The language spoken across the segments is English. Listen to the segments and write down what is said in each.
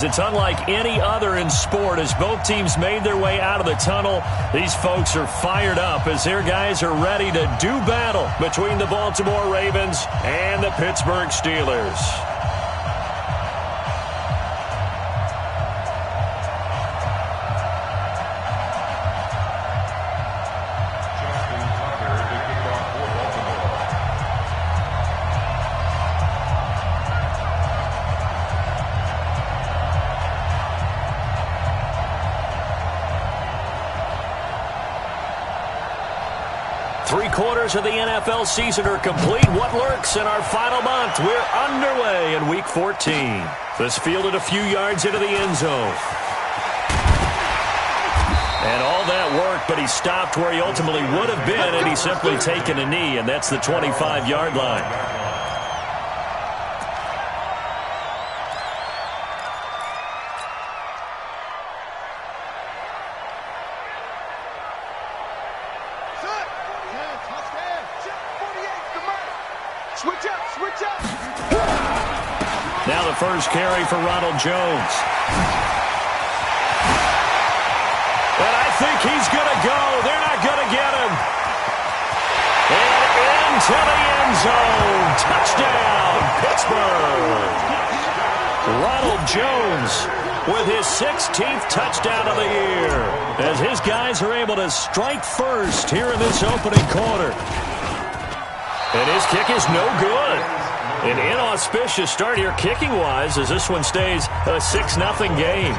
It's unlike any other in sport. As both teams made their way out of the tunnel, these folks are fired up as their guys are ready to do battle between the Baltimore Ravens and the Pittsburgh Steelers. Three-quarters of the NFL season are complete. What lurks in our final month? We're underway in Week 14. This fielded a few yards into the end zone. And all that work, but he stopped where he ultimately would have been had he simply taken a knee, and that's the 25-yard line. Now the first carry for Ronald Jones. And I think he's going to go. They're not going to get him. And into the end zone. Touchdown, Pittsburgh. Ronald Jones with his 16th touchdown of the year as his guys are able to strike first here in this opening quarter. And his kick is no good. An inauspicious start here kicking-wise as this one stays a 6-0 game.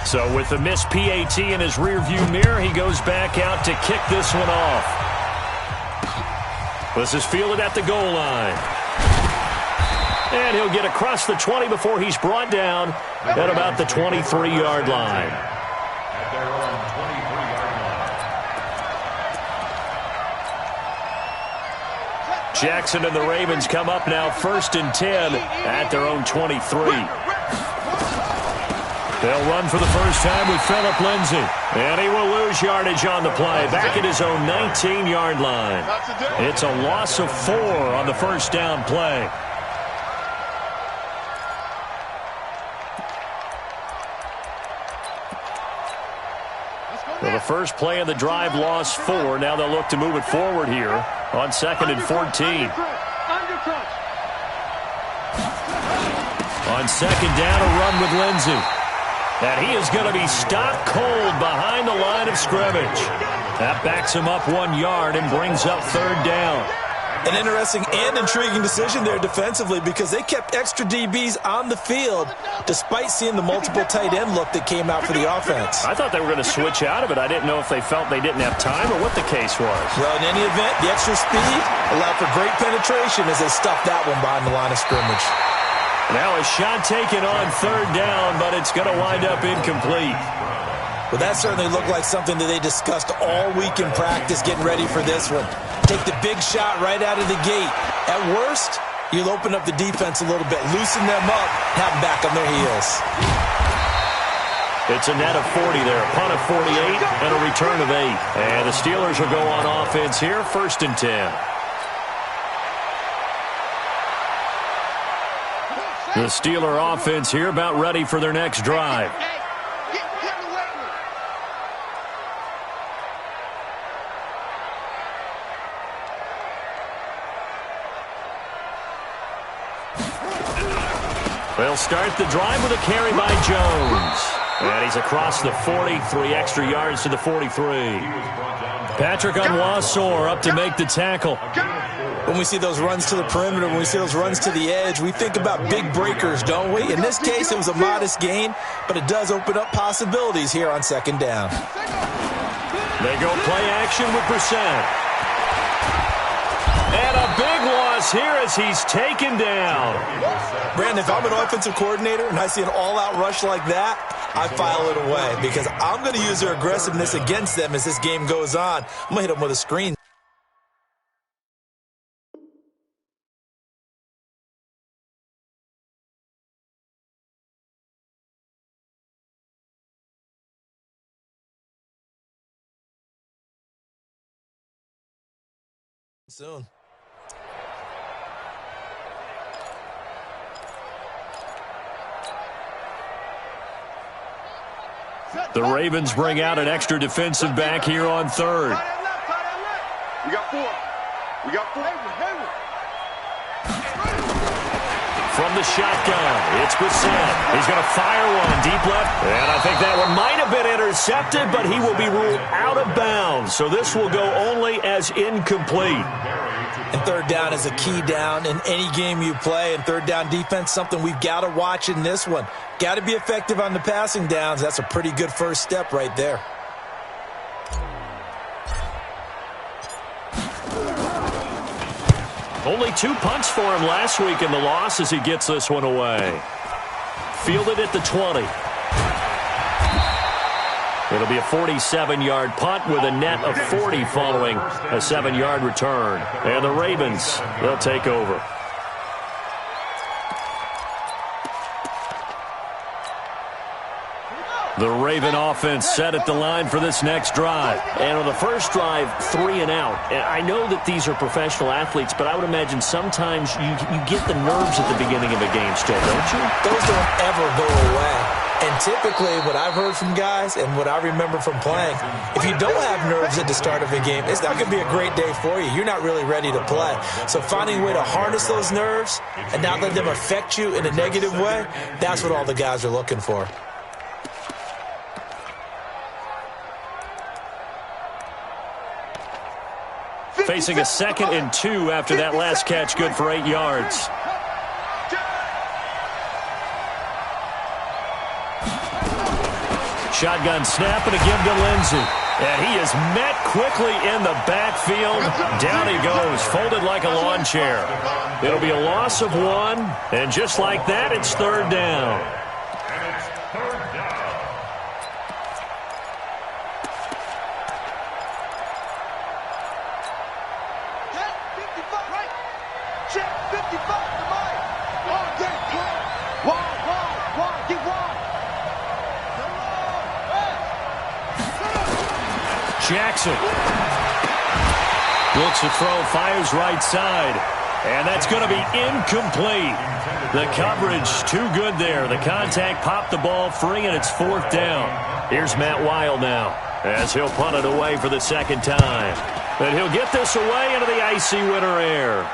So with the missed PAT in his rearview mirror, he goes back out to kick this one off. This is fielded at the goal line. And he'll get across the 20 before he's brought down at about the 23-yard line. Jackson and the Ravens come up now 1st and 10 at their own 23. They'll run for the first time with Phillip Lindsay. And he will lose yardage on the play, back at his own 19-yard line. It's a loss of 4 on the first down play. Well, the first play of the drive lost 4. Now they'll look to move it forward here on 2nd and 14. On 2nd down, a run with Lindsay. And he is going to be stopped cold behind the line of scrimmage. That backs him up 1 yard and brings up 3rd down. An interesting and intriguing decision there defensively because they kept extra DBs on the field despite seeing the multiple tight end look that came out for the offense. I thought they were going to switch out of it. I didn't know if they felt they didn't have time or what the case was. Well, in any event, the extra speed allowed for great penetration as they stuffed that one behind the line of scrimmage. Now a shot taken on 3rd down, but it's going to wind up incomplete. Well, that certainly looked like something that they discussed all week in practice getting ready for this one. Take the big shot right out of the gate. At worst, you'll open up the defense a little bit, loosen them up, have them back on their heels. It's a net of 40 there, a punt of 48, and a return of 8. And the Steelers will go on offense here, 1st and 10. The Steeler offense here about ready for their next drive. They'll start the drive with a carry by Jones. And he's across the 40, 3 extra yards to the 43. Patrick Onwuasor up to make the tackle. When we see those runs to the perimeter, when we see those runs to the edge, we think about big breakers, don't we? In this case, it was a modest gain, but it does open up possibilities here on 2nd down. They go play action with Brissett. And a big loss here as he's taken down. Brandon, if I'm an offensive coordinator and I see an all-out rush like that, I file it away because I'm going to use their aggressiveness against them as this game goes on. I'm going to hit them with a screen. Soon. The Ravens bring out an extra defensive back here on third. We got four. We got four. From the shotgun, it's Brissett. He's going to fire one deep left. And I think that one might have been intercepted, but he will be ruled out of bounds. So this will go only as incomplete. And third down is a key down in any game you play. And third down defense, something we've got to watch in this one. Got to be effective on the passing downs. That's a pretty good first step right there. Only 2 punts for him last week in the loss as he gets this one away. Fielded at the 20. It'll be a 47-yard punt with a net of 40 following a 7-yard return. And the Ravens, they'll take over. The Raven offense set at the line for this next drive. And on the first drive, 3 and out. And I know that these are professional athletes, but I would imagine sometimes you get the nerves at the beginning of a game still, don't you? Those don't ever go away. And typically what I've heard from guys and what I remember from playing, if you don't have nerves at the start of a game, it's not going to be a great day for you. You're not really ready to play. So finding a way to harness those nerves and not let them affect you in a negative way, that's what all the guys are looking for. Facing a 2nd and 2 after that last catch, good for 8 yards. Shotgun snap and a give to Lindsey. And he is met quickly in the backfield. Down he goes, folded like a lawn chair. It'll be a loss of 1, and just like that, it's third down. Jackson looks to throw, fires right side, and that's going to be incomplete. The coverage too good there. The contact popped the ball free, and it's fourth down. Here's Matt Weil now as he'll punt it away for the second time. And he'll get this away into the icy winter air.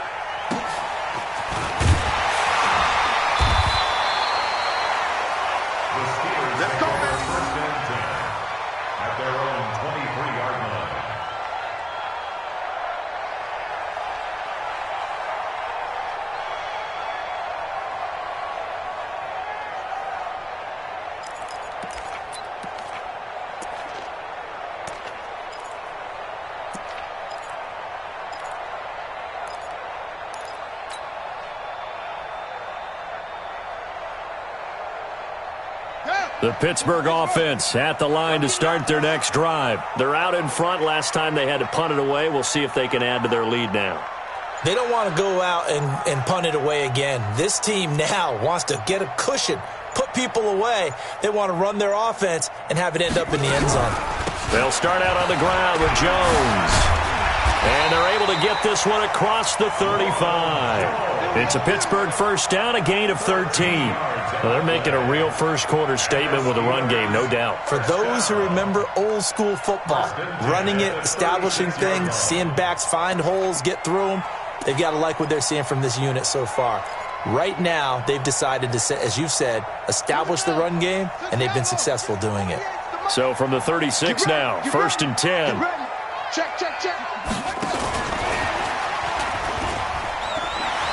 The Pittsburgh offense at the line to start their next drive. They're out in front. Last time they had to punt it away. We'll see if they can add to their lead now. They don't want to go out and punt it away again. This team now wants to get a cushion, put people away. They want to run their offense and have it end up in the end zone. They'll start out on the ground with Jones. And they're able to get this one across the 35. It's a Pittsburgh first down, a gain of 13. Well, they're making a real first-quarter statement with a run game, no doubt. For those who remember old-school football, running it, establishing things, seeing backs find holes, get through them, they've got to like what they're seeing from this unit so far. Right now, they've decided to, as you've said, establish the run game, and they've been successful doing it. So from the 36 now, first and 10. Check, check, check.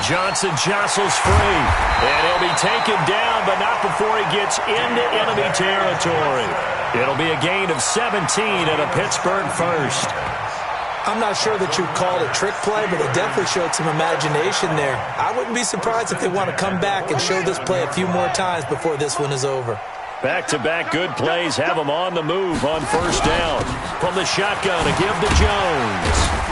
Johnson jostles free, and he'll be taken down, but not before he gets into enemy territory. It'll be a gain of 17 and a Pittsburgh first. I'm not sure that you'd call it a trick play, but it definitely showed some imagination there. I wouldn't be surprised if they want to come back and show this play a few more times before this one is over. Back-to-back good plays have them on the move on first down. From the shotgun, a give to Jones.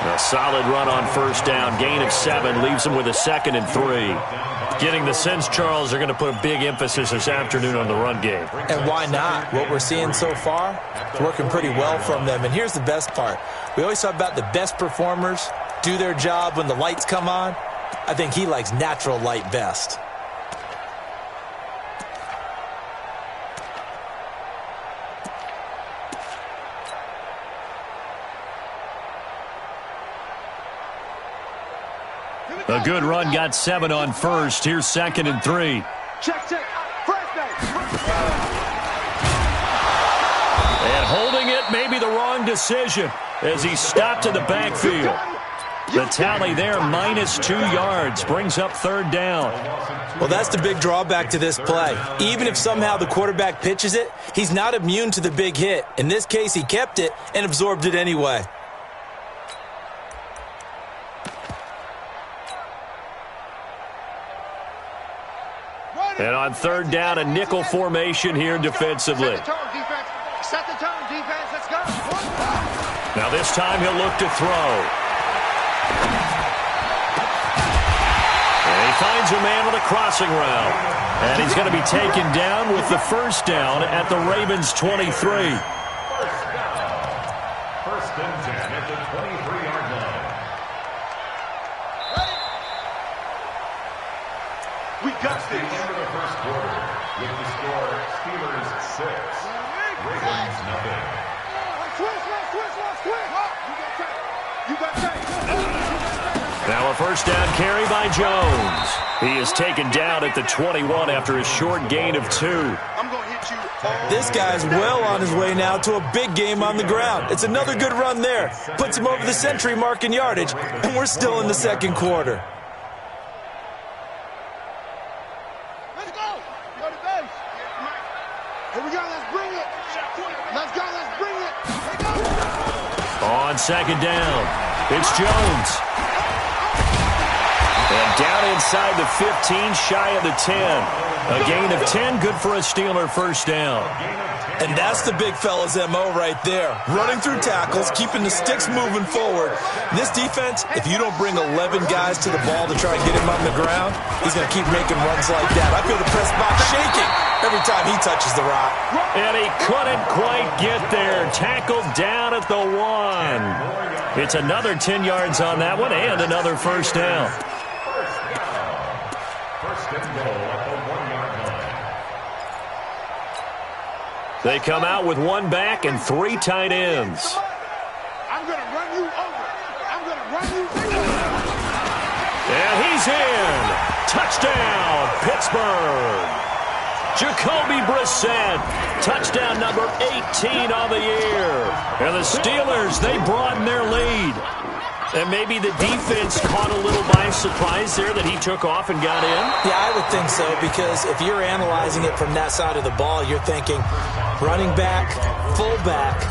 A solid run on first down. Gain of 7 leaves them with a 2nd and 3. Getting the sense, Charles, they're going to put a big emphasis this afternoon on the run game. And why not? What we're seeing so far is working pretty well from them. And here's the best part. We always talk about the best performers do their job when the lights come on. I think he likes natural light best. good run got 7 on first. Here's 2nd and 3. Check. First down. And holding it may be the wrong decision as he stopped in the backfield. The tally there, -2 yards, brings up 3rd down. Well, that's the big drawback to this play. Even if somehow the quarterback pitches it, he's not immune to the big hit. In this case, he kept it and absorbed it anyway. And on 3rd down, a nickel formation here defensively. Set the tone, defense. Let's go. Now this time he'll look to throw. And he finds a man with a crossing route. And he's going to be taken down with the 1st down at the Ravens' 23. First and 10 at the 23-yard line. We got The this. end of the first quarter with the score Steelers 6, Ravens 0. You got that. Now a 1st down carry by Jones. He is taken down at the 21 after a short gain of 2. I'm going to hit you all. This guy's well on his way now to a big game on the ground. It's another good run there. Puts him over the century mark in yardage, and we're still in the 2nd quarter. Let's go. Go to base. Here we go. Let's bring it. Let's go. Let's bring it. Let's go. On 2nd down, it's Jones. And down inside the 15, shy of the 10. A gain of 10, good for a Steeler 1st down. And that's the big fella's MO right there. Running through tackles, keeping the sticks moving forward. This defense, if you don't bring 11 guys to the ball to try and get him on the ground, he's going to keep making runs like that. I feel the press box shaking every time he touches the rock. And he couldn't quite get there. Tackled down at the 1. It's another 10 yards on that one and another 1st down. First and goal at the 1-yard line. They come out with 1 back and 3 tight ends. I'm going to run you over. I'm going to run you over. And he's in. Touchdown, Pittsburgh. Jacoby Brissett, touchdown number 18 on the year. And the Steelers, they broaden their lead. And maybe the defense caught a little by surprise there that he took off and got in? Yeah, I would think so, because if you're analyzing it from that side of the ball, you're thinking running back, fullback.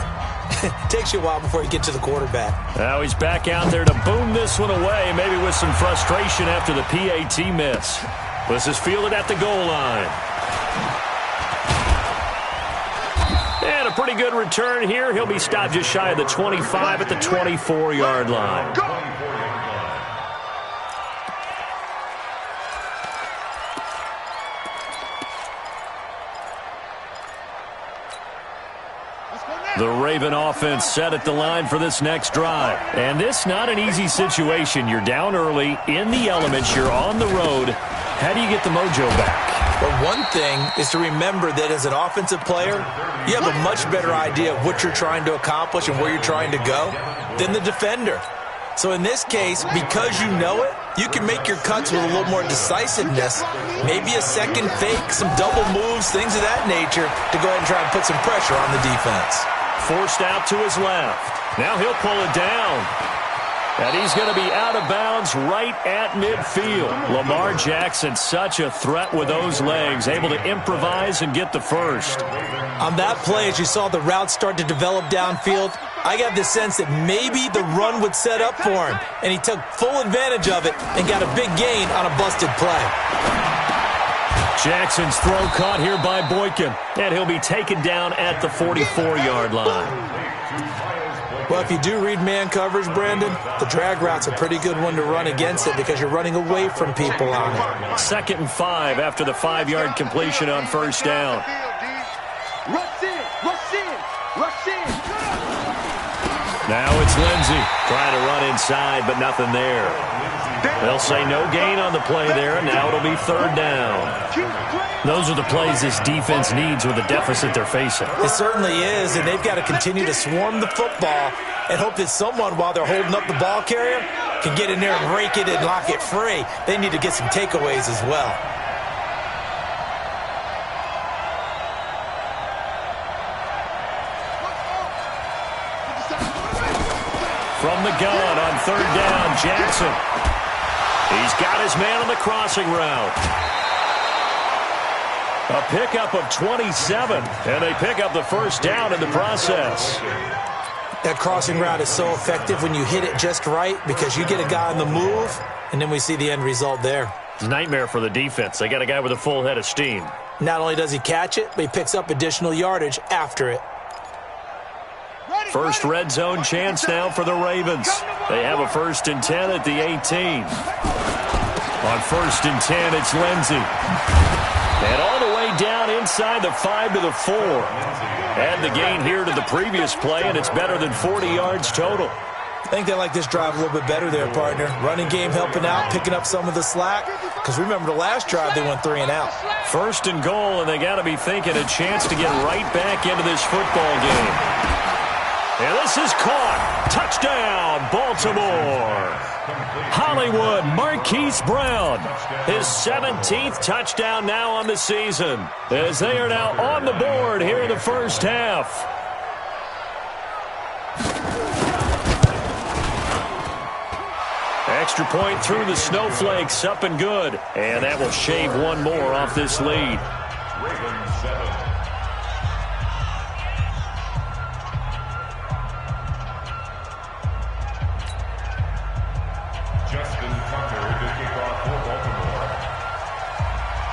It takes you a while before you get to the quarterback. Now he's back out there to boom this one away, maybe with some frustration after the PAT miss. This is fielded at the goal line. And a pretty good return here. He'll be stopped just shy of the 25 at the 24-yard line. The Raven offense set at the line for this next drive. And this not an easy situation. You're down early, in the elements, you're on the road. How do you get the mojo back? But one thing is to remember that as an offensive player, you have a much better idea of what you're trying to accomplish and where you're trying to go than the defender. So in this case, because you know it, you can make your cuts with a little more decisiveness, maybe a second fake, some double moves, things of that nature, to go ahead and try and put some pressure on the defense. Forced out to his left. Now he'll pull it down. And he's going to be out of bounds right at midfield. Lamar Jackson, such a threat with those legs, able to improvise and get the first. On that play, as you saw the route start to develop downfield, I got the sense that maybe the run would set up for him, and he took full advantage of it and got a big gain on a busted play. Jackson's throw caught here by Boykin, and he'll be taken down at the 44-yard line. Well, if you do read man coverage, Brandon, the drag route's a pretty good one to run against it because you're running away from people on it. 2nd and 5 after the 5-yard completion on 1st down. Rush in, rush in, rush in. Now it's Lindsey trying to run inside, but nothing there. They'll say no gain on the play there, and now it'll be 3rd down. Those are the plays this defense needs with the deficit they're facing. It certainly is, and they've got to continue to swarm the football and hope that someone, while they're holding up the ball carrier, can get in there and rake it and lock it free. They need to get some takeaways as well. From the gun on third down, Jackson. He's got his man on the crossing route. A pickup of 27, and they pick up the first down in the process. That crossing route is so effective when you hit it just right because you get a guy on the move, and then we see the end result there. It's a nightmare for the defense. They got a guy with a full head of steam. Not only does he catch it, but he picks up additional yardage after it. First red zone chance now for the Ravens. They have a 1st and 10 at the 18. On 1st and 10, it's Lindsey. And all the way down inside the 5 to the 4. Add the gain here to the previous play, and it's better than 40 yards total. I think they like this drive a little bit better there, partner. Running game helping out, picking up some of the slack. Because remember the last drive, they went 3 and out. 1st and goal, and they got to be thinking a chance to get right back into this football game. And this is caught. Touchdown, Baltimore. Hollywood Marquise Brown. His 17th touchdown now on the season. As they are now on the board here in the first half. Extra point through the snowflakes, up and good. And that will shave one more off this lead. Ravens 7.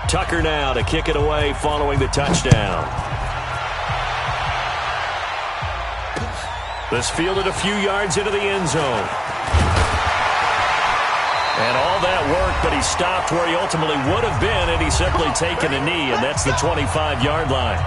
Tucker now to kick it away following the touchdown. This fielded a few yards into the end zone. And all that work, but he stopped where he ultimately would have been had he simply taken a knee, and that's the 25-yard line.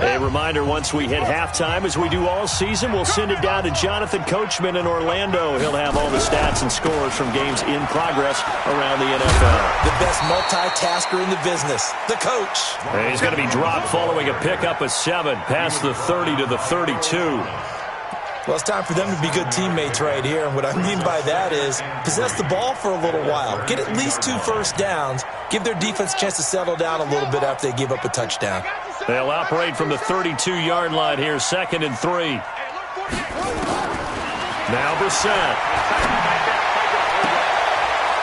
A reminder, once we hit halftime, as we do all season, we'll send it down to Jonathan Coachman in Orlando. He'll have all the stats and scores from games in progress around the NFL. The best multitasker in the business, the coach. And he's going to be dropped following a pickup of 7 past the 30 to the 32. Well, it's time for them to be good teammates right here. And what I mean by that is possess the ball for a little while. Get at least 2 first downs. Give their defense a chance to settle down a little bit after they give up a touchdown. They'll operate from the 32-yard line here, 2nd and 3. Now Brissett.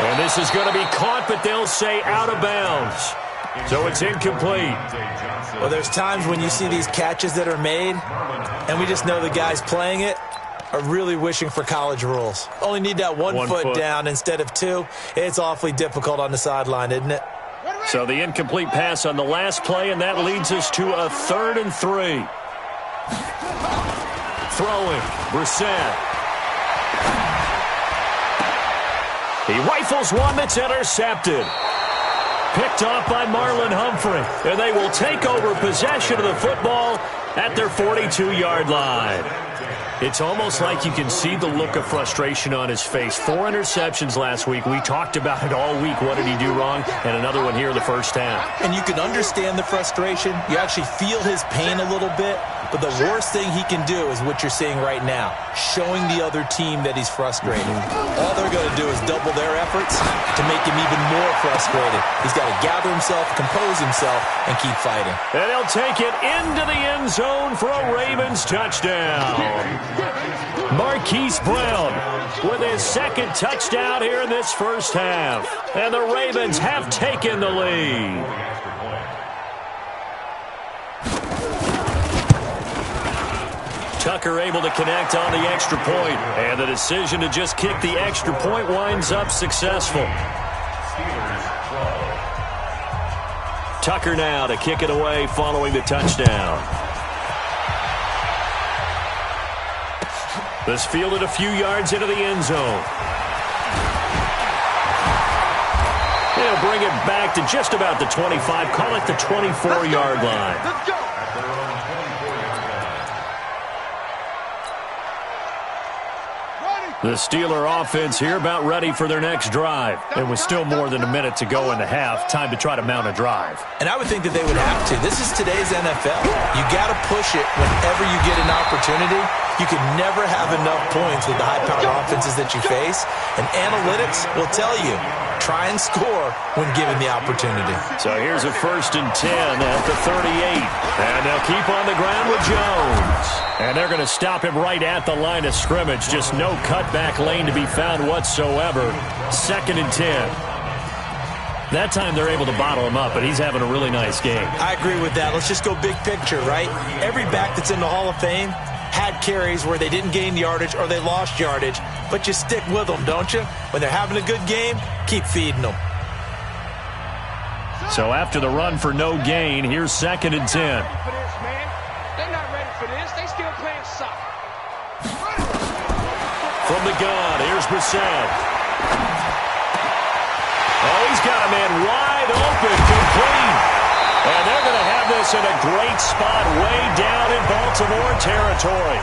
And this is going to be caught, but they'll say out of bounds. So it's incomplete. Well, there's times when you see these catches that are made, and we just know the guys playing it are really wishing for college rules. Only need that one foot down instead of 2. It's awfully difficult on the sideline, isn't it? So the incomplete pass on the last play, and that leads us to a 3rd and 3. Throwing, Brissett. He rifles one that's intercepted. Picked off by Marlon Humphrey, and they will take over possession of the football at their 42-yard line. It's almost like you can see the look of frustration on his face. 4 interceptions last week. We talked about it all week. What did he do wrong? And another one here in the first half. And you can understand the frustration. You actually feel his pain a little bit. But the worst thing he can do is what you're seeing right now, showing the other team that he's frustrated. All they're going to do is double their efforts to make him even more frustrated. He's got to gather himself, compose himself, and keep fighting. And he'll take it into the end zone for a Ravens touchdown. Marquise Brown with his 2nd touchdown here in this first half. And the Ravens have taken the lead. Tucker able to connect on the extra point, and the decision to just kick the extra point winds up successful. Tucker now to kick it away following the touchdown. This fielded a few yards into the end zone. He'll bring it back to just about the 25, call it the 24-yard line. Let's go. The Steeler offense here about ready for their next drive. It was still more than a minute to go in the half. Time to try to mount a drive. And I would think that they would have to. This is today's NFL. You got to push it whenever you get an opportunity. You can never have enough points with the high-powered offenses that you face. And analytics will tell you, try and score when given the opportunity. So here's a 1st and 10 at the 38. And they'll keep on the ground with Jones. And they're going to stop him right at the line of scrimmage. Just no cutback lane to be found whatsoever. 2nd and 10. That time they're able to bottle him up, but he's having a really nice game. I agree with that. Let's just go big picture, right? Every back that's in the Hall of Fame had carries where they didn't gain yardage or they lost yardage, but you stick with them, don't you? When they're having a good game, keep feeding them. So after the run for no gain, here's 2nd and 10. They're not ready for this. They still playing soccer. From the gun, here's Brissett. Oh, he's got a man wide open, complete. And they're going to have this in a great spot way down in Baltimore territory.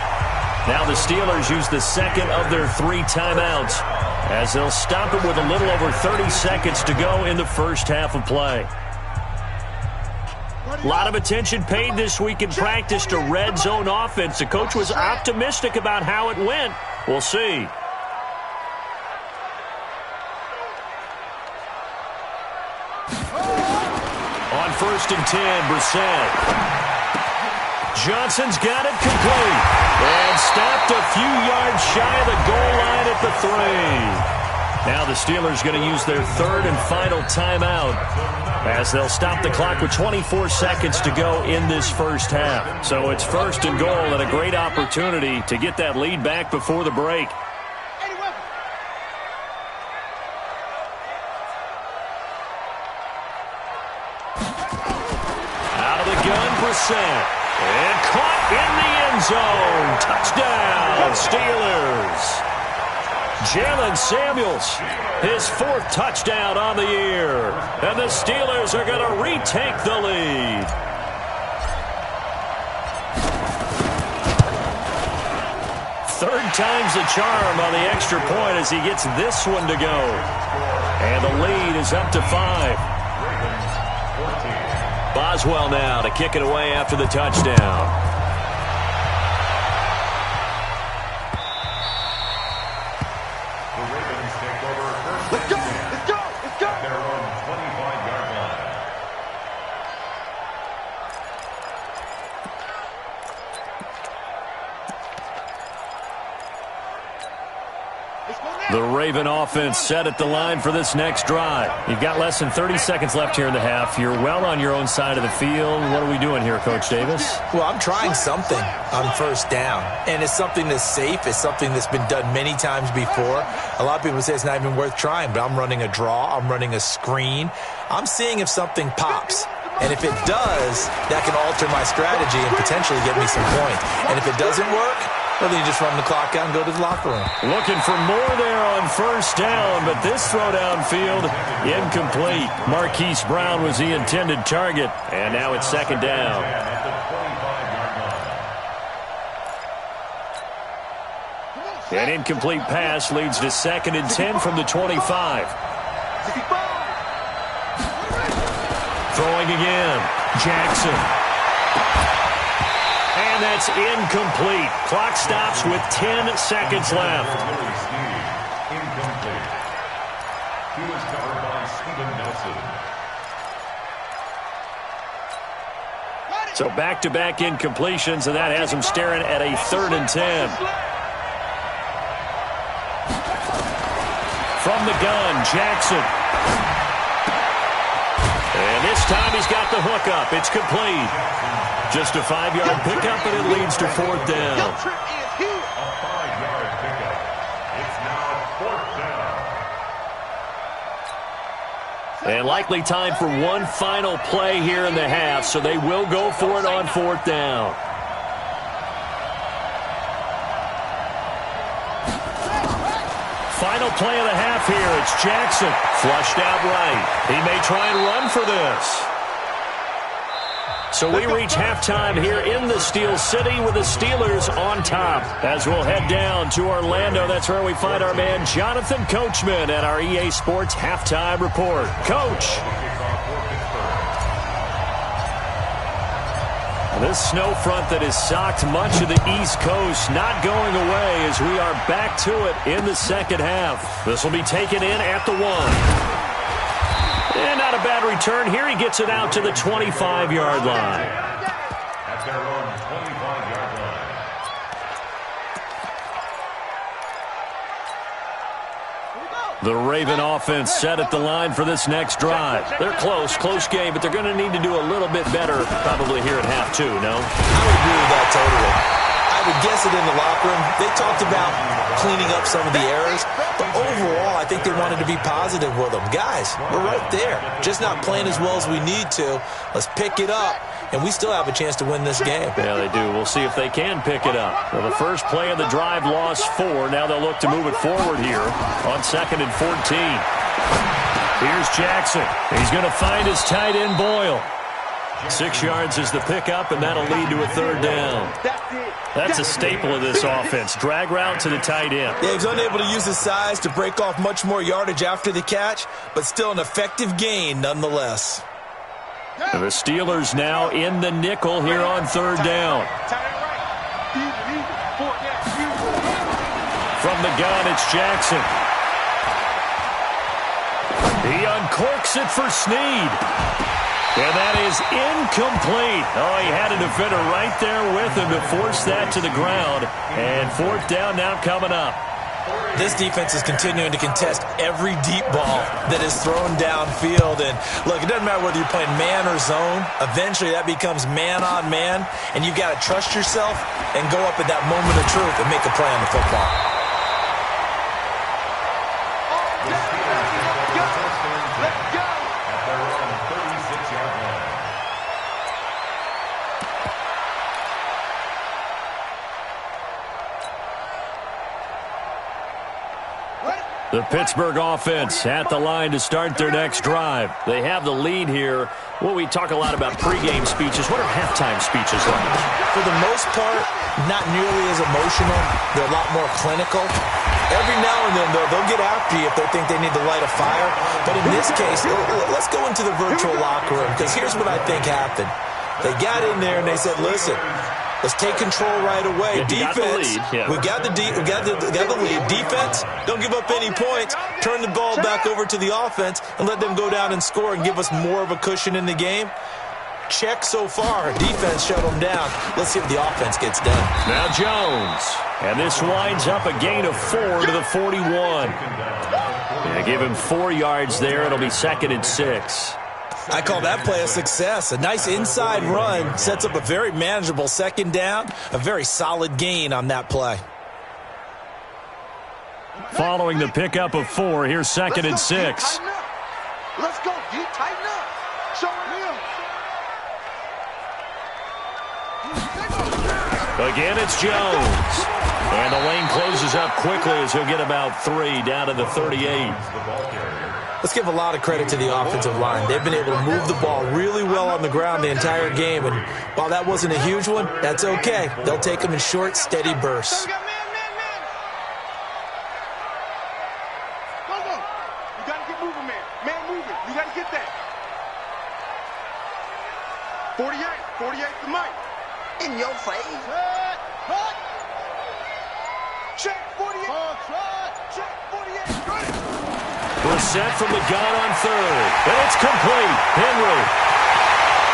Now the Steelers use the second of their 3 timeouts as they'll stop it with a little over 30 seconds to go in the first half of play. A lot of attention paid this week in practice to red zone offense. The coach was optimistic about how it went. We'll see. On 1st and 10, Brissett. Johnson's got it complete. And stopped a few yards shy of the goal line at the 3. Now the Steelers going to use their 3rd and final timeout as they'll stop the clock with 24 seconds to go in this first half. So it's 1st and goal and a great opportunity to get that lead back before the break. Out of the gun, Brissett. And caught in the end zone. Touchdown, Steelers. Jalen Samuels, his 4th touchdown on the year. And the Steelers are going to retake the lead. Third time's the charm on the extra point as he gets this one to go. And the lead is up to 5. Boswell now to kick it away after the touchdown. Let's go! Let's go! Let's go! Their own 25-yard line. The Raven offense set at the line for this next drive. You've got less than 30 seconds left here in the half. You're well on your own side of the field. What are we doing here, Coach Davis? Well, I'm trying something on 1st down, and it's something that's safe. It's something that's been done many times before. A lot of people say it's not even worth trying, but I'm running a draw. I'm running a screen. I'm seeing if something pops. And if it does, that can alter my strategy and potentially get me some points. And if it doesn't work, well, then you just run the clock out and go to the locker room. Looking for more there on 1st down, but this throw downfield, incomplete. Marquise Brown was the intended target, and now it's 2nd down. An incomplete pass leads to 2nd and 10 from the 25. Throwing again, Jackson. And that's incomplete. Clock stops with 10 seconds left. Incomplete. He was covered by Steven Nelson. So back-to-back incompletions, and that has him staring at a 3rd and 10. From the gun, Jackson. And this time he's got the hookup. It's complete. Just a 5-yard pickup, and it leads to 4th down. A 5-yard pickup. It's now 4th down. And likely time for one final play here in the half, so they will go for it on 4th down. Final play of the half here. It's Jackson. Flushed out right. He may try and run for this. So we reach halftime here in the Steel City with the Steelers on top. As we'll head down to Orlando, that's where we find our man Jonathan Coachman at our EA Sports Halftime Report. Coach. This snow front that has socked much of the East Coast not going away as we are back to it in the second half. This will be taken in at the 1. And not a bad return here. He gets it out to the 25-yard line. At their own 25-yard line. The Raven offense set at the line for this next drive. They're close game, but they're going to need to do a little bit better probably here at half 2, no? I would agree with that totally. I would guess it in the locker room. They talked about cleaning up some of the errors, but overall, I think they wanted to be positive with them. Guys, we're right there. Just not playing as well as we need to. Let's pick it up, and we still have a chance to win this game. Yeah, they do. We'll see if they can pick it up. Well, the first play of the drive lost 4. Now they'll look to move it forward here on 2nd and 14. Here's Jackson. He's going to find his tight end, Boyle. 6 yards is the pickup, and that'll lead to a 3rd down. That's a staple of this offense. Drag route to the tight end. Yeah, he's unable to use his size to break off much more yardage after the catch, but still an effective gain nonetheless. And the Steelers now in the nickel here on 3rd down. From the gun, it's Jackson. He uncorks it for Snead. And that is incomplete. Oh, he had a defender right there with him to force that to the ground. And 4th down now coming up. This defense is continuing to contest every deep ball that is thrown downfield. And, look, it doesn't matter whether you're playing man or zone. Eventually, that becomes man-on-man. And you've got to trust yourself and go up at that moment of truth and make a play on the football. The Pittsburgh offense at the line to start their next drive. They have the lead here. Well, we talk a lot about pregame speeches. What are halftime speeches like? For the most part, not nearly as emotional. They're a lot more clinical. Every now and then, they'll get after you if they think they need to light a fire. But in this case, let's go into the virtual locker room, because here's what I think happened. They got in there and they said, listen, let's take control right away. Defense, we got the lead. Defense, don't give up any points. Turn the ball back over to the offense and let them go down and score and give us more of a cushion in the game. Check so far. Defense shut them down. Let's see what the offense gets done. Now Jones. And this winds up a gain of 4 to the 41. Yeah, give him 4 yards there. It'll be 2nd and 6. I call that play a success. A nice inside run sets up a very manageable 2nd down. A very solid gain on that play. Following the pickup of 4, here's 2nd and 6. Let's go, D. Tighten up. Show him. Again, it's Jones. And the lane closes up quickly as he'll get about 3 down to the 38. Let's give a lot of credit to the offensive line. They've been able to move the ball really well on the ground the entire game. And while that wasn't a huge one, that's okay. They'll take them in short, steady bursts. Go. You got to get moving, man. Man moving. You got to get that. 48 to Mike. In your face. Cut. Check 48. Check 48. Run it. We're set from the gun on 3rd. And it's complete. Henry.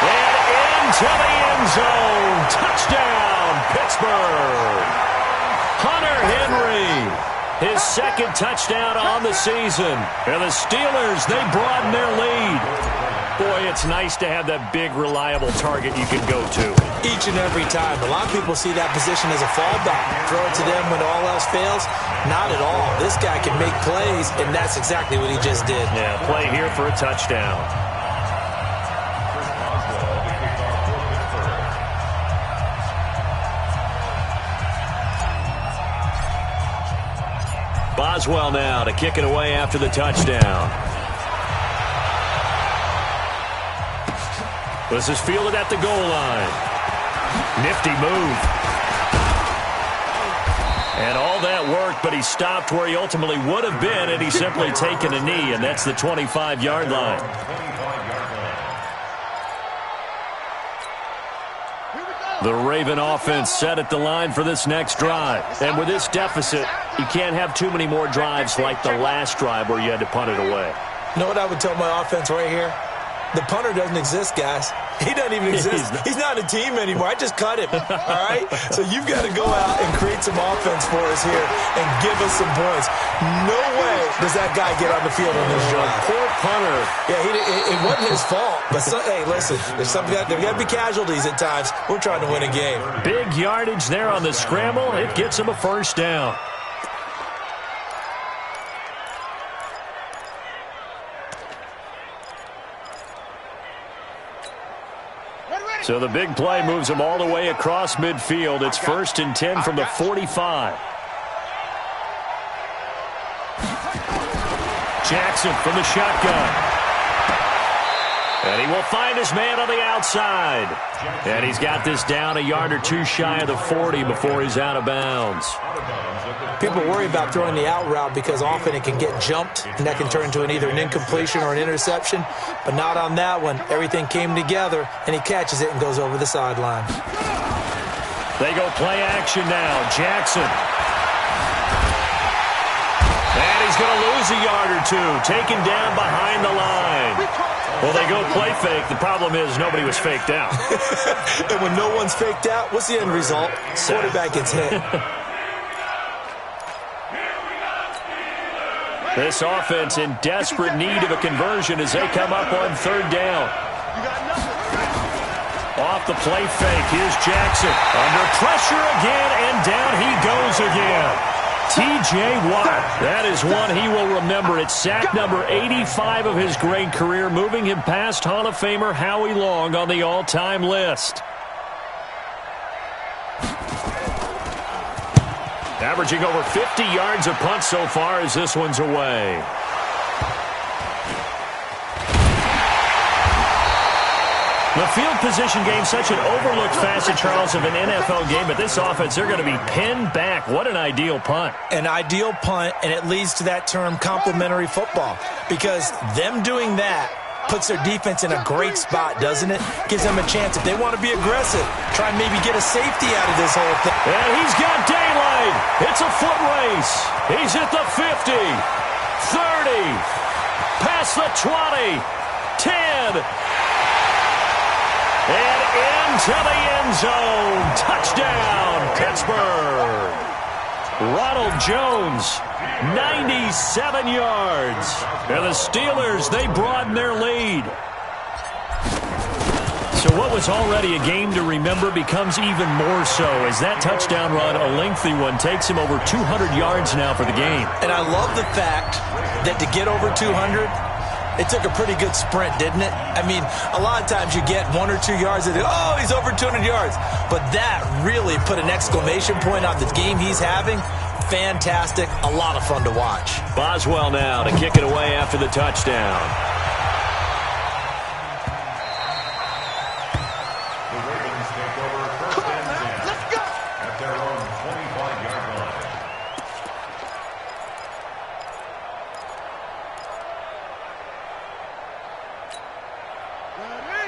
And into the end zone. Touchdown, Pittsburgh. Hunter Henry. His 2nd touchdown on the season. And the Steelers, they broaden their lead. Boy, it's nice to have that big, reliable target you can go to. Each and every time. A lot of people see that position as a fallback. Throw it to them when all else fails. Not at all. This guy can make plays, and that's exactly what he just did. Yeah, play here for a touchdown. Boswell now to kick it away after the touchdown. This is fielded at the goal line. Nifty move. And all that worked, but he stopped where he ultimately would have been, and he's simply taken a knee, and that's the 25-yard line. The Raven offense set at the line for this next drive. And with this deficit, you can't have too many more drives like the last drive where you had to punt it away. You know what I would tell my offense right here? The punter doesn't exist, guys. He doesn't even exist. He's not a team anymore. I just cut him, all right? So you've got to go out and create some offense for us here and give us some points. No way does that guy get on the field on this drive. Poor punter. Yeah, it wasn't his fault. But, hey, listen, there's got to be casualties at times. We're trying to win a game. Big yardage there on the scramble. It gets him a first down. So the big play moves him all the way across midfield. It's 1st and 10 from the 45. Jackson from the shotgun. And he will find his man on the outside. And he's got this down a yard or two shy of the 40 before he's out of bounds. People worry about throwing the out route because often it can get jumped, and that can turn into either an incompletion or an interception. But not on that one. Everything came together, and he catches it and goes over the sideline. They go play action now. Jackson. And he's going to lose a yard or two. Taken down behind the line. Well, they go play fake. The problem is nobody was faked out. And when no one's faked out, what's the end result? Quarterback gets hit. This offense in desperate need of a conversion as they come up on 3rd down. Off the play fake. Here's Jackson. Under pressure again, and down he goes again. T.J. Watt. That is one he will remember. It's sack number 85 of his great career, moving him past Hall of Famer Howie Long on the all-time list. Averaging over 50 yards a punt so far as this one's away. The field position game, such an overlooked facet, Charles, of an NFL game, but this offense, they're going to be pinned back. What an ideal punt. An ideal punt, and it leads to that term complementary football, because them doing that puts their defense in a great spot, doesn't it? Gives them a chance, if they want to be aggressive, try and maybe get a safety out of this whole thing. And he's got daylight. It's a foot race. He's at the 50, 30, past the 20, 10, and into the end zone. Touchdown, Pittsburgh. Ronald Jones, 97 yards. And the Steelers, they broaden their lead. So what was already a game to remember becomes even more so as that touchdown run, a lengthy one, takes him over 200 yards now for the game. And I love the fact that to get over 200, it took a pretty good sprint, didn't it? I mean, a lot of times you get 1 or 2 yards and oh, he's over 200 yards. But that really put an exclamation point on the game he's having. Fantastic. A lot of fun to watch. Boswell now to kick it away after the touchdown. The Ravens take over 1st and 10 at their own 25-yard line.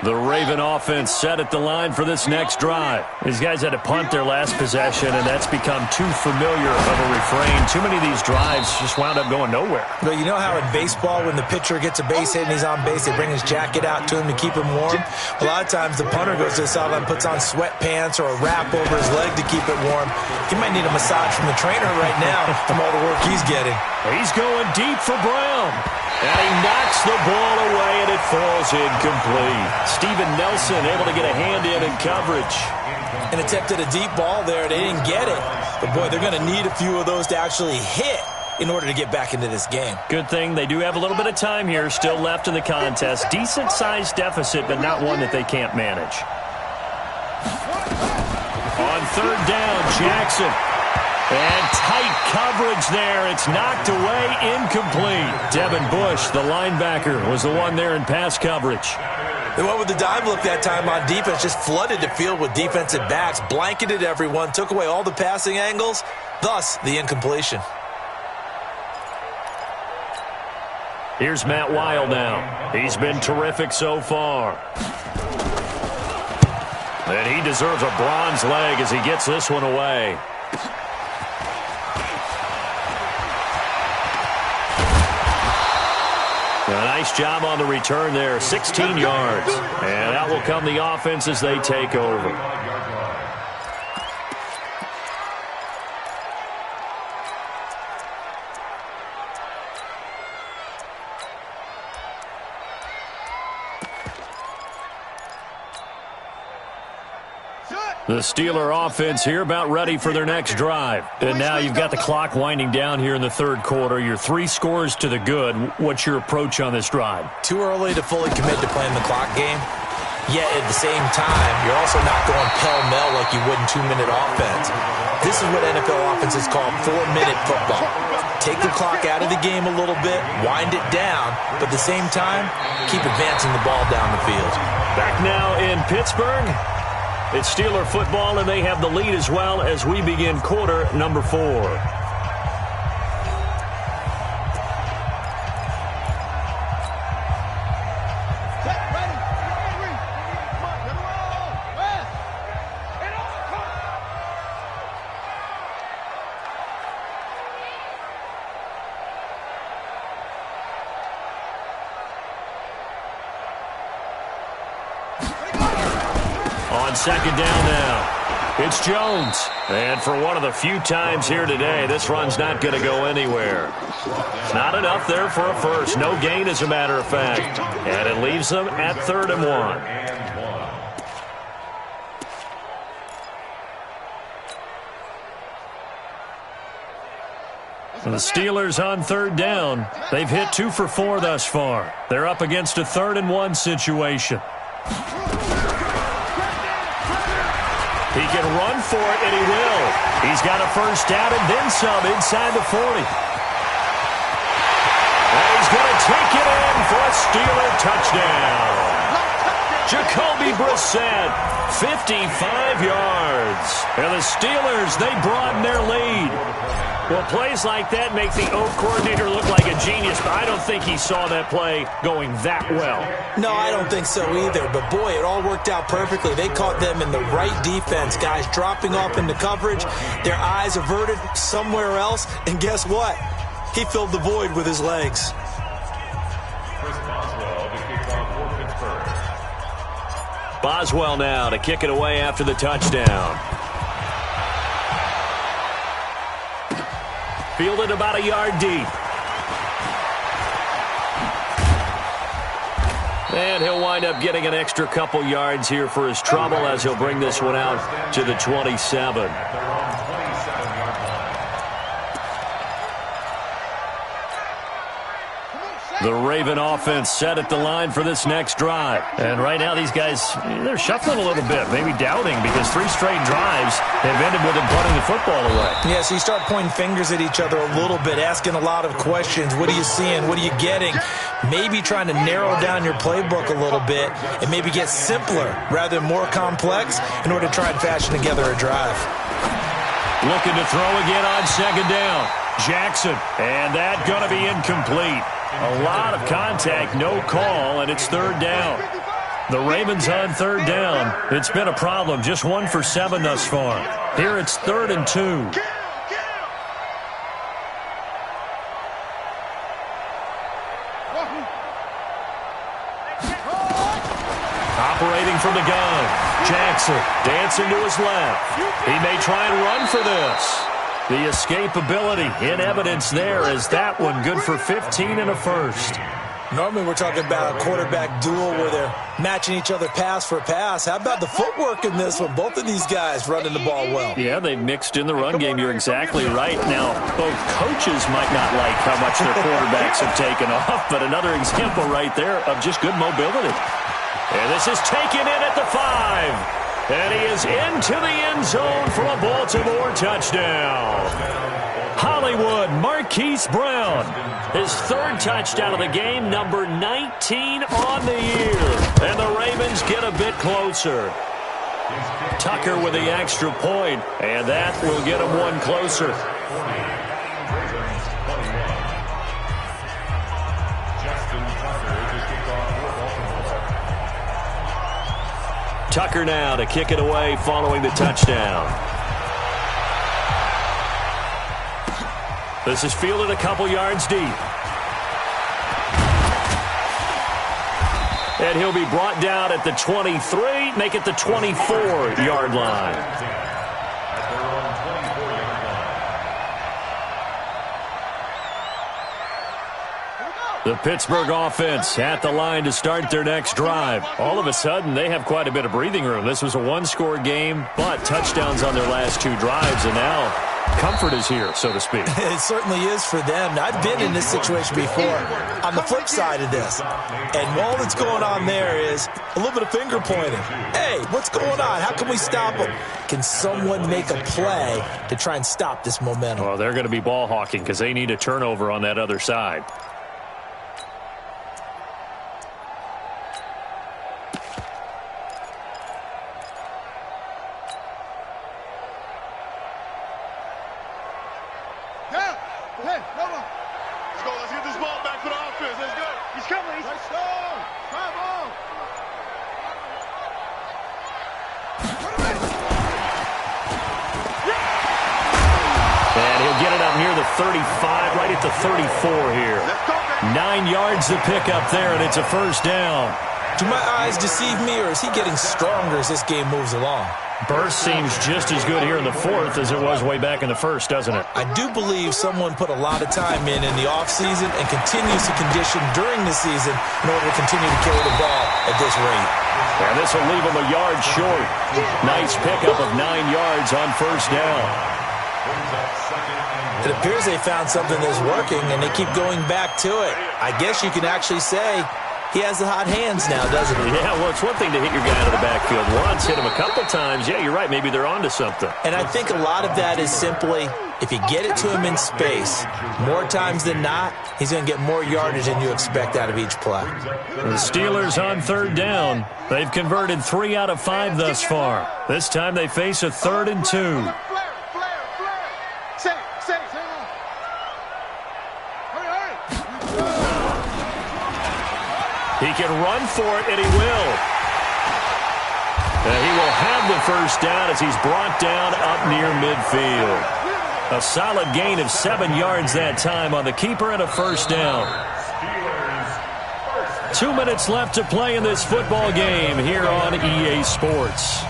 The Raven offense set at the line for this next drive. These guys had to punt their last possession, and that's become too familiar of a refrain. Too many of these drives just wound up going nowhere. But you know how in baseball, when the pitcher gets a base hit and he's on base, they bring his jacket out to him to keep him warm? A lot of times the punter goes to the sideline, puts on sweatpants or a wrap over his leg to keep it warm. He might need a massage from the trainer right now from all the work he's getting. He's going deep for Brown. And he knocks the ball away, and it falls incomplete. Steven Nelson able to get a hand in coverage. And attempted a deep ball there. They didn't get it. But, boy, they're going to need a few of those to actually hit in order to get back into this game. Good thing they do have a little bit of time here still left in the contest. Decent-sized deficit, but not one that they can't manage. On 3rd down, Jackson. And tight coverage there. It's knocked away, incomplete. Devin Bush, the linebacker, was the one there in pass coverage. They went with the dive look that time on defense, just flooded the field with defensive backs, blanketed everyone, took away all the passing angles, thus the incompletion. Here's Matt Weil now. He's been terrific so far. And he deserves a bronze leg as he gets this one away. A nice job on the return there, 16 yards. And out will come the offense as they take over. The Steeler offense here about ready for their next drive. And now you've got the clock winding down here in the third quarter. You're 3 scores to the good. What's your approach on this drive? Too early to fully commit to playing the clock game. Yet at the same time, you're also not going pell-mell like you would in 2-minute offense. This is what NFL offenses call 4-minute football. Take the clock out of the game a little bit, wind it down, but at the same time, keep advancing the ball down the field. Back now in Pittsburgh. It's Steeler football, and they have the lead as well as we begin quarter number 4. On second down now, it's Jones. And for one of the few times here today, this run's not going to go anywhere. Not enough there for a first. No gain, as a matter of fact. And it leaves them at 3rd and 1. The Steelers on 3rd down. They've hit 2 for 4 thus far. They're up against a 3rd and 1 situation. He can run for it, and he will. He's got a first down and then some inside the 40. And he's going to take it in for a Steeler touchdown. Jacoby Brissett, 55 yards. And the Steelers, they broaden their lead. Well, plays like that make the O coordinator look like a genius, but I don't think he saw that play going that well. No, I don't think so either, but boy, it all worked out perfectly. They caught them in the right defense, guys dropping off into coverage, their eyes averted somewhere else, and guess what? He filled the void with his legs. Boswell now to kick it away after the touchdown. Fielded about a yard deep. And he'll wind up getting an extra couple yards here for his trouble as he'll bring this one out to the 27. The Raven offense set at the line for this next drive. And right now these guys, they're shuffling a little bit, maybe doubting, because 3 straight drives have ended with them punting the football away. Yeah, so you start pointing fingers at each other a little bit, asking a lot of questions. What are you seeing? What are you getting? Maybe trying to narrow down your playbook a little bit and maybe get simpler rather than more complex in order to try and fashion together a drive. Looking to throw again on second down. Jackson, and that going to be incomplete. A lot of contact, no call, and it's 3rd down. The Ravens on 3rd down. It's been a problem, just 1 for 7 thus far. Here it's 3rd and 2. Operating from the gun. Jackson dancing to his left. He may try and run for this. The escapability in evidence there as that one good for 15 and a first. Normally we're talking about a quarterback duel where they're matching each other pass for pass. How about the footwork in this one? Both of these guys running the ball well. Yeah, they mixed in the run game. You're exactly right. Now, both coaches might not like how much their quarterbacks have taken off, but another example right there of just good mobility. And this is taken in at the 5. And he is into the end zone for a Baltimore touchdown. Hollywood Marquise Brown, his third touchdown of the game, number 19 on the year. And the Ravens get a bit closer. Tucker with the extra point, and that will get him one closer. Tucker now to kick it away following the touchdown. This is fielded a couple yards deep. And he'll be brought down at the 23, make it the 24-yard line. The Pittsburgh offense at the line to start their next drive. All of a sudden, they have quite a bit of breathing room. This was a one-score game, but touchdowns on their last two drives, and now comfort is here, so to speak. It certainly is for them. I've been in this situation before. On the flip side of this, and all that's going on there is a little bit of finger pointing. Hey, what's going on? How can we stop them? Can someone make a play to try and stop this momentum? Well, they're going to be ball hawking because they need a turnover on that other side. Right at the 34 here. 9 yards to pick up there, and it's a first down. Do my eyes deceive me, or is he getting stronger as this game moves along? Burst seems just as good here in the fourth as it was way back in the first, doesn't it? I do believe someone put a lot of time in the offseason and continues to condition during the season in order to continue to carry the ball at this rate. And this will leave him a yard short. Nice pickup of 9 yards on first down. It appears they found something that's working, and they keep going back to it. I guess you can actually say he has the hot hands now, doesn't he? Yeah, well, it's one thing to hit your guy out of the backfield once, hit him a couple times. Yeah, you're right. Maybe they're onto something. And I think a lot of that is simply if you get it to him in space, more times than not, he's going to get more yardage than you expect out of each play. The Steelers on third down. They've converted 3 out of 5 thus far. This time they face a 3rd and 2. He can run for it, and he will. And he will have the first down as he's brought down up near midfield. A solid gain of 7 yards that time on the keeper and a first down. 2 minutes left to play in this football game here on EA Sports.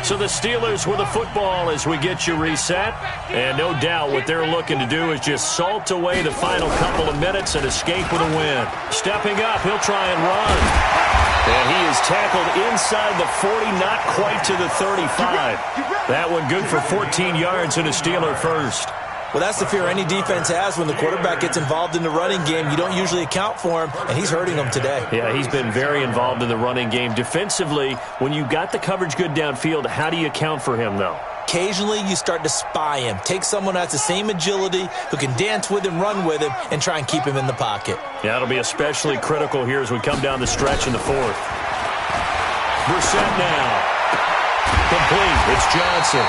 So the Steelers with the football as we get you reset. And no doubt what they're looking to do is just salt away the final couple of minutes and escape with a win. Stepping up, he'll try and run. And he is tackled inside the 40, not quite to the 35. That one good for 14 yards and a Steeler first. Well, that's the fear any defense has when the quarterback gets involved in the running game. You don't usually account for him, and he's hurting them today. Yeah, he's been very involved in the running game. Defensively, when you got the coverage good downfield, how do you account for him, though? Occasionally, you start to spy him. Take someone who has the same agility, who can dance with him, run with him, and try and keep him in the pocket. Yeah, it'll be especially critical here as we come down the stretch in the fourth. Brissett now. Complete. It's Johnson.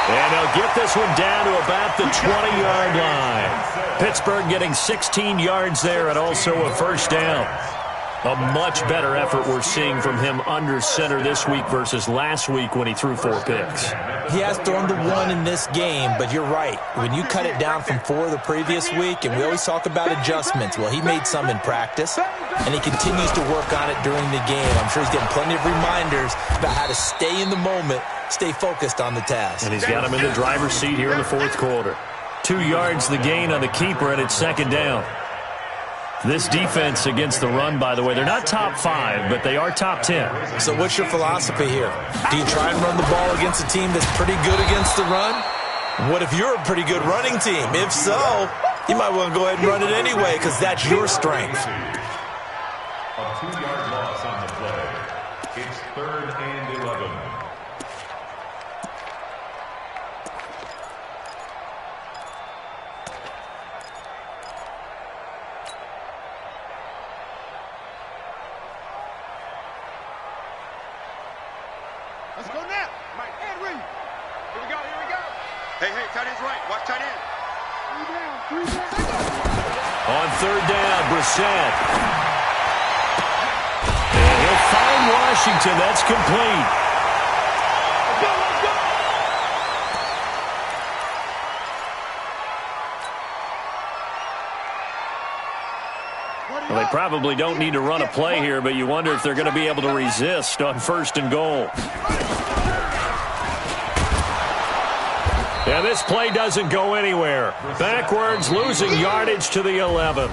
And they'll get this one down to about the 20-yard line. Pittsburgh getting 16 yards there and also a first down. A much better effort we're seeing from him under center this week versus last week when he threw 4 picks. He has thrown the 1 in this game, but you're right. When you cut it down from 4 the previous week, and we always talk about adjustments, well, he made some in practice, and he continues to work on it during the game. I'm sure he's getting plenty of reminders about how to stay in the moment, stay focused on the task. And he's got him in the driver's seat here in the fourth quarter. 2 yards the gain on the keeper, and it's second down. This defense against the run, by the way, they're not top 5, but they are top 10. So what's your philosophy here? Do you try and run the ball against a team that's pretty good against the run? What if you're a pretty good running team? If so, You might want to go ahead and run it anyway because that's your strength. A 2-yard loss on the play. It's 3rd and 11. Let's go now. Mike, and Reed. Here we go, here we go. Hey, tight end's right. Watch tight end. 3 down. On 3rd down, Brissett. And he'll find Washington. That's complete. Let's go, let's go. Well, they probably don't need to run a play here, but you wonder if they're going to be able to resist on 1st and goal. Yeah, this play doesn't go anywhere. Backwards, losing yardage to the 11.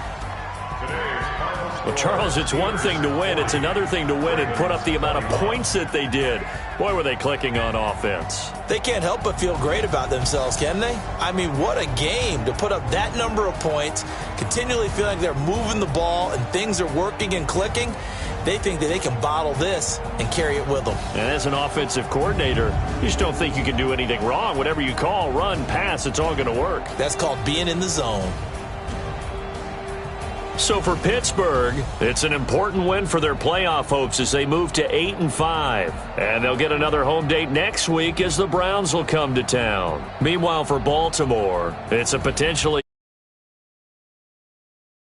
Well, Charles, it's one thing to win. It's another thing to win and put up the amount of points that they did. Boy, were they clicking on offense. They can't help but feel great about themselves, can they? I mean, what a game to put up that number of points, continually feeling like they're moving the ball and things are working and clicking. They think that they can bottle this and carry it with them. And as an offensive coordinator, you just don't think you can do anything wrong. Whatever you call, run, pass, it's all going to work. That's called being in the zone. So for Pittsburgh, it's an important win for their playoff hopes as they move to 8-5. And they'll get another home date next week as the Browns will come to town. Meanwhile, for Baltimore, it's a potentially